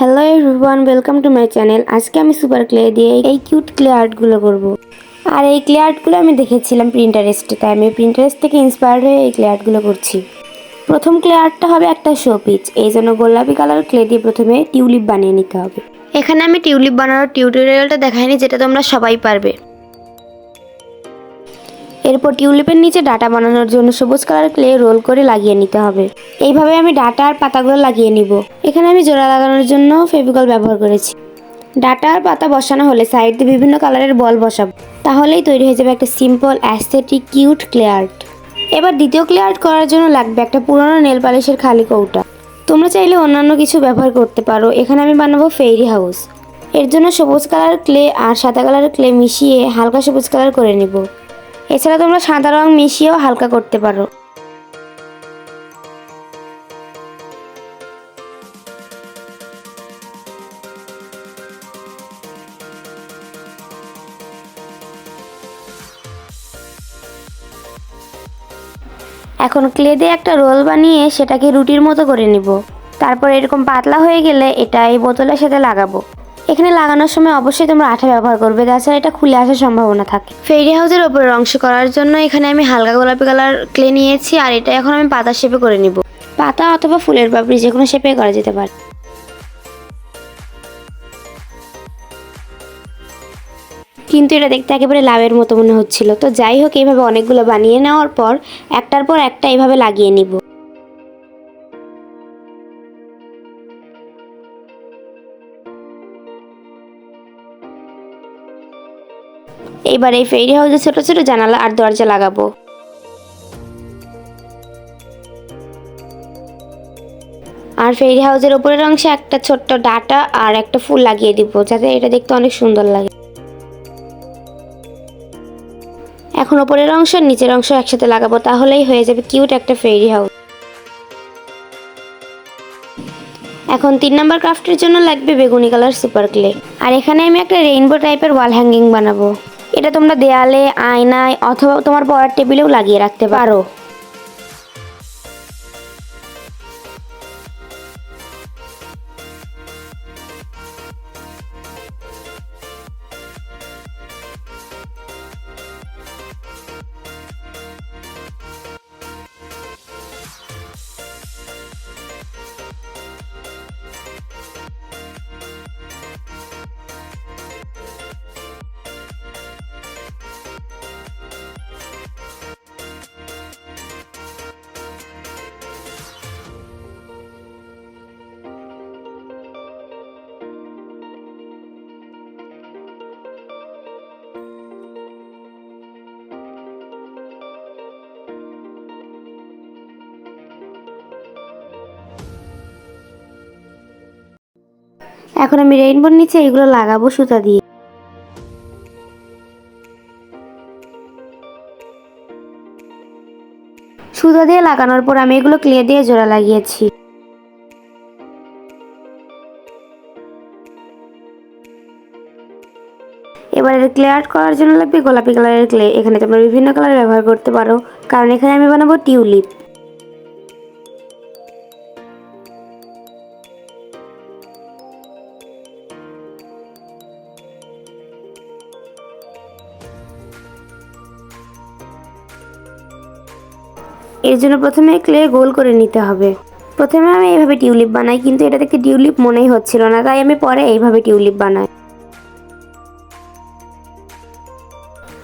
Hello everyone, welcome to my channel. আজকে আমি super clay দিয়ে এই কিউট ক্লে আর্টগুলো করব। আর এই ক্লে আর্টগুলো আমি দেখেছিলাম প্রিন্টারেস্টে, তাই আমি প্রিন্টারেস্ট থেকে ইন্সপায়ার্ড হয়ে এই ক্লে আর্টগুলো করছি। প্রথম ক্লে আর্টটা হবে একটা শো পিচ। এই জন্য গোলাপি কালার ক্লে দিয়ে প্রথমে টিউলিপ বানিয়ে নিতে হবে। এখানে আমি টিউলিপ বানানোর টিউটোরিয়ালটা দেখাইনি, যেটা তোমরা সবাই পারবে। এরপর টিউলিপের নিচে ডাটা বানানোর জন্য সবুজ কালার ক্লে রোল করে লাগিয়ে নিতে হবে। এইভাবে আমি ডাটা আর পাতাগুলো লাগিয়ে নিব। এখানে আমি জোড়া লাগানোর জন্য ফেভিকল ব্যবহার করেছি। ডাটা আর পাতা বসানো হলে সাইড দিয়ে বিভিন্ন কালারের বল বসাবো, তাহলেই তৈরি হয়ে যাবে একটা simple aesthetic cute clay art. এবার দ্বিতীয় ক্লে আর্ট করার জন্য লাগবে একটা পুরনো নেল পালিশের খালি কৌটা। তোমরা চাইলে অন্যান্য কিছু ব্যবহার করতে পারো। এখানে আমি বানাবো ফেইরি হাউস। এর জন্য সবুজ কালার ক্লে আর সাদা কালার ক্লে মিশিয়ে হালকা সবুজ কালার করে নিব। এছাড়া তোমরা সাদা রং মিশিয়েও হালকা করতে পারো। এখন ক্লে দিয়ে একটা রোল বানিয়ে সেটাকে রুটির মতো করে নিব। তারপর এরকম পাতলা হয়ে গেলে এটা এই বোতলের সাথে লাগাবো। এখানে লাগানোর সময় অবশ্যই তোমরা আঠা ব্যবহার করবে, তাছাড়া এটা খুলে আসার সম্ভাবনা থাকে। ফেরি হাউসের ওপরের অংশ করার জন্য এখানে আমি হালকা গোলাপি কালার ক্লে নিয়েছি, আর এটা এখন আমি পাতা শেপে করে নিব। পাতা অথবা ফুলের পাপড়ি যে কোনো শেপে করা যেতে পারে। কিন্তু এটা দেখতে একেবারে লাভের মতো মনে হচ্ছিল। তো যাই হোক, এইভাবে অনেকগুলো বানিয়ে নেওয়ার পর একটার পর একটা এইভাবে লাগিয়ে নিব। এইবার এই ফেরি হাউসে ছোট ছোট জানালা আর দরজা লাগাবো। আর ফেরি হাউসের উপরের অংশে একটা ছোট্ট ডাটা আর একটা ফুল লাগিয়ে দিব, যাতে এটা দেখতে অনেক সুন্দর লাগে। এখন উপরের অংশ আর নিচের অংশ একসাথে লাগাবো, তাহলেই হয়ে যাবে কিউট একটা ফেরি হাউস। এখন 3 নাম্বার ক্রাফটের জন্য লাগবে বেগুনি কালার সুপার ক্লে। আর এখানে আমি একটা রেইনবো টাইপের ওয়াল হ্যাঙ্গিং বানাবো। এটা তোমরা দেয়ালে, আয়নায় অথবা তোমার পড়ার টেবিলেও লাগিয়ে রাখতে পারো। এখন আমি রেইনবোর নিচে এগুলো লাগাবো সুতা দিয়ে। সুতা দিয়ে লাগানোর পর আমি এগুলো ক্লে দিয়ে জোড়া লাগিয়েছি। এবার ক্লে আর্ট করার জন্য লাগবে গোলাপি কালারের ক্লে। এখানে তোমরা বিভিন্ন কালার ব্যবহার করতে পারো, কারণ এখানে আমি বানাবো টিউলিপ। এর জন্য প্রথমে ক্লে গোল করে নিতে হবে। প্রথমে আমি এইভাবে টিউলিপ বানাই, কিন্তু এটা দেখতে টিউলিপ মনেই হচ্ছিল না, তাই আমি পরে এইভাবে টিউলিপ বানাই।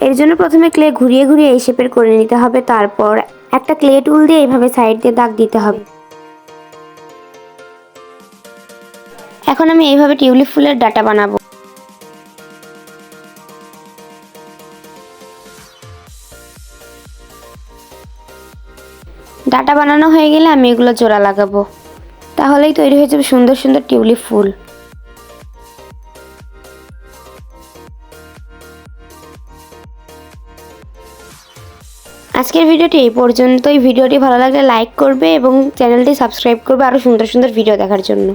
এর জন্য প্রথমে ক্লে ঘুরিয়ে ঘুরিয়ে এই শেপের করে নিতে হবে। তারপর একটা ক্লে টুল দিয়ে এইভাবে সাইড দিয়ে দাগ দিতে হবে। এখন আমি এইভাবে টিউলিপ ফুলের ডাটা বানাবো। ডাটা বানানো হয়ে গেলে আমি এগুলো জোড়া লাগাবো, তাহলেই তৈরি হয়ে যাবে সুন্দর সুন্দর টিউলিপ ফুল। আজকের ভিডিওটি এই পর্যন্তই। ভিডিওটি ভালো লাগলে লাইক করবে এবং চ্যানেলটি সাবস্ক্রাইব করবে আরও সুন্দর সুন্দর ভিডিও দেখার জন্য।